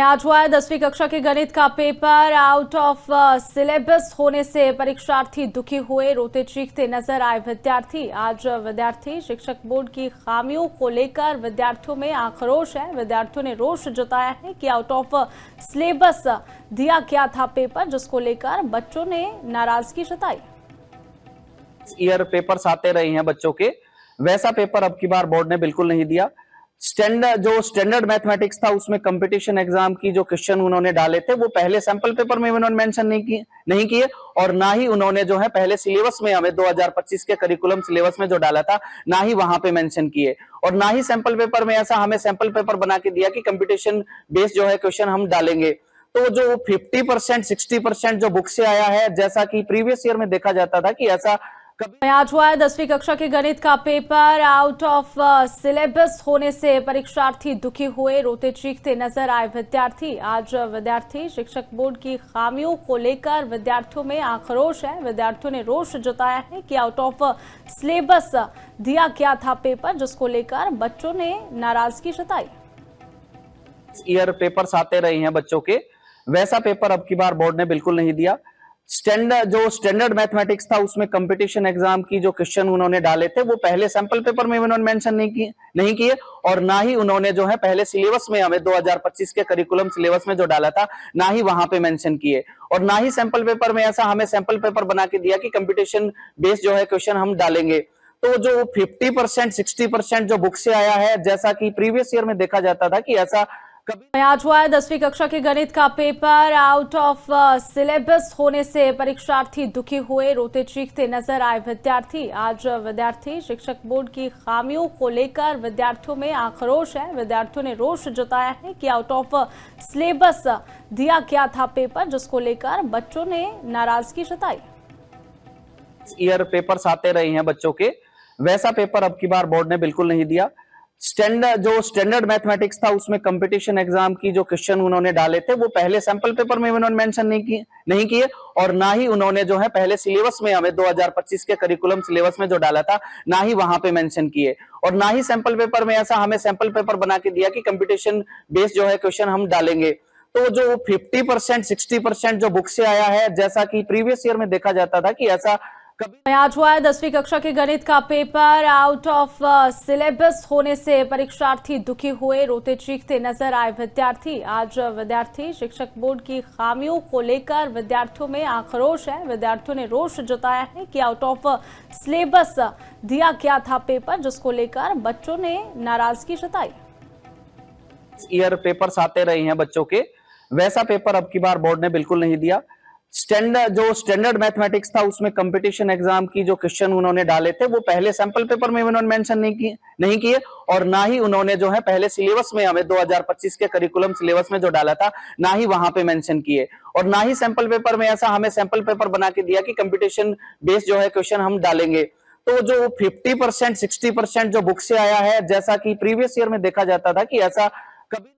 आज हुआ है 10वीं कक्षा के गणित का पेपर। आउट ऑफ सिलेबस होने से परीक्षार्थी दुखी हुए, रोते चीखते नजर आए विद्यार्थी। आज विद्यार्थी शिक्षक बोर्ड की खामियों को लेकर विद्यार्थियों में आक्रोश है। विद्यार्थियों ने रोष जताया है कि आउट ऑफ सिलेबस दिया गया था पेपर, जिसको लेकर बच्चों ने नाराजगी जताई। ईयर पेपर्स आते रहे हैं बच्चों के, वैसा पेपर अब की बार बोर्ड ने बिल्कुल नहीं दिया। स्टैंडर्ड मैथमेटिक्स था, उसमें कंपटीशन एग्जाम की जो क्वेश्चन उन्होंने डाले थे वो पहले सैंपल पेपर में उन्होंने मेंशन नहीं किए और ना ही उन्होंने जो है पहले सिलेबस में हमें 2025 के करिकुलम सिलेबस में जो डाला था ना ही वहां पे मेंशन किए और ना ही सैंपल पेपर में ऐसा हमें सैंपल पेपर बना के दिया कि कंपटीशन बेस्ड जो है क्वेश्चन हम डालेंगे। तो जो 50% 60% जो बुक से आया है, जैसा कि प्रीवियस ईयर में देखा जाता था कि ऐसा आज हुआ है 10वीं कक्षा के गणित का पेपर। आउट ऑफ सिलेबस होने से परीक्षार्थी दुखी हुए, रोते चीखते नजर आए विद्यार्थी। आज विद्यार्थी शिक्षक बोर्ड की खामियों को लेकर विद्यार्थियों में आक्रोश है। विद्यार्थियों ने रोष जताया है कि आउट ऑफ सिलेबस दिया गया था पेपर, जिसको लेकर बच्चों ने नाराजगी जताई। ईयर पेपर्स आते रहे हैं बच्चों के, वैसा पेपर अब की बार बोर्ड ने बिल्कुल नहीं दिया। स्टैंडर्ड मैथमेटिक्स था, उसमें कंपटीशन एग्जाम की जो क्वेश्चन उन्होंने डाले थे वो पहले सैंपल पेपर में उन्होंने मेंशन नहीं किए और ना ही उन्होंने जो है पहले सिलेबस में हमें 2025 के करिकुलम सिलेबस में जो डाला था ना ही वहां पे मेंशन किए और ना ही सैंपल पेपर में ऐसा हमें सैंपल पेपर बना के दिया कि कंपटीशन बेस्ड जो है क्वेश्चन हम डालेंगे। तो जो 50% 60% जो बुक से आया है, जैसा कि प्रीवियस ईयर में देखा जाता था कि ऐसा आज हुआ है 10वीं कक्षा के गणित का पेपर। आउट ऑफ सिलेबस होने से परीक्षार्थी दुखी हुए, रोते चीखते नजर आए विद्यार्थी। आज विद्यार्थी शिक्षक बोर्ड की खामियों को लेकर विद्यार्थियों में आक्रोश है। विद्यार्थियों ने रोष जताया है कि आउट ऑफ सिलेबस दिया गया था पेपर, जिसको लेकर बच्चों ने नाराजगी जताई। ईयर पेपर्स आते रहे हैं बच्चों के, वैसा पेपर अब की बार बोर्ड ने बिल्कुल नहीं दिया। स्टैंडर्ड मैथमेटिक्स था, उसमें कंपटीशन एग्जाम की जो क्वेश्चन उन्होंने डाले थे वो पहले सैंपल पेपर में उन्होंने मेंशन नहीं किए और ना ही उन्होंने जो है पहले सिलेबस में हमें 2025 के करिकुलम सिलेबस में जो डाला था ना ही वहां पे मेंशन किए और ना ही सैंपल पेपर में ऐसा हमें सैंपल पेपर बना के दिया कि कंपटीशन बेस्ड जो है क्वेश्चन हम डालेंगे। तो जो 50% 60% जो बुक से आया है, जैसा कि प्रीवियस ईयर में देखा जाता था कि ऐसा आज हुआ है 10वीं कक्षा के गणित का पेपर। आउट ऑफ सिलेबस होने से परीक्षार्थी दुखी हुए, रोते चीखते नजर आए विद्यार्थी। आज विद्यार्थी शिक्षक बोर्ड की खामियों को लेकर विद्यार्थियों में आक्रोश है। विद्यार्थियों ने रोष जताया है कि आउट ऑफ सिलेबस दिया गया था पेपर, जिसको लेकर बच्चों ने नाराजगी जताई। ईयर पेपर्स आते रहे हैं बच्चों के, वैसा पेपर अब की बार बोर्ड ने बिल्कुल नहीं दिया। स्टैंडर्ड मैथमेटिक्स था, उसमें कंपटीशन एग्जाम की जो क्वेश्चन उन्होंने डाले थे वो पहले सैंपल पेपर में उन्होंने मेंशन नहीं किए और ना ही उन्होंने जो है पहले सिलेबस में हमें 2025 के करिकुलम सिलेबस में जो डाला था ना ही वहां पे मेंशन किए और ना ही सैंपल पेपर में ऐसा हमें सैंपल पेपर बना के दिया कि कंपटीशन बेस्ड जो है क्वेश्चन हम डालेंगे। तो जो 50% 60% जो बुक से आया है, जैसा कि प्रीवियस ईयर में देखा जाता था कि ऐसा कभी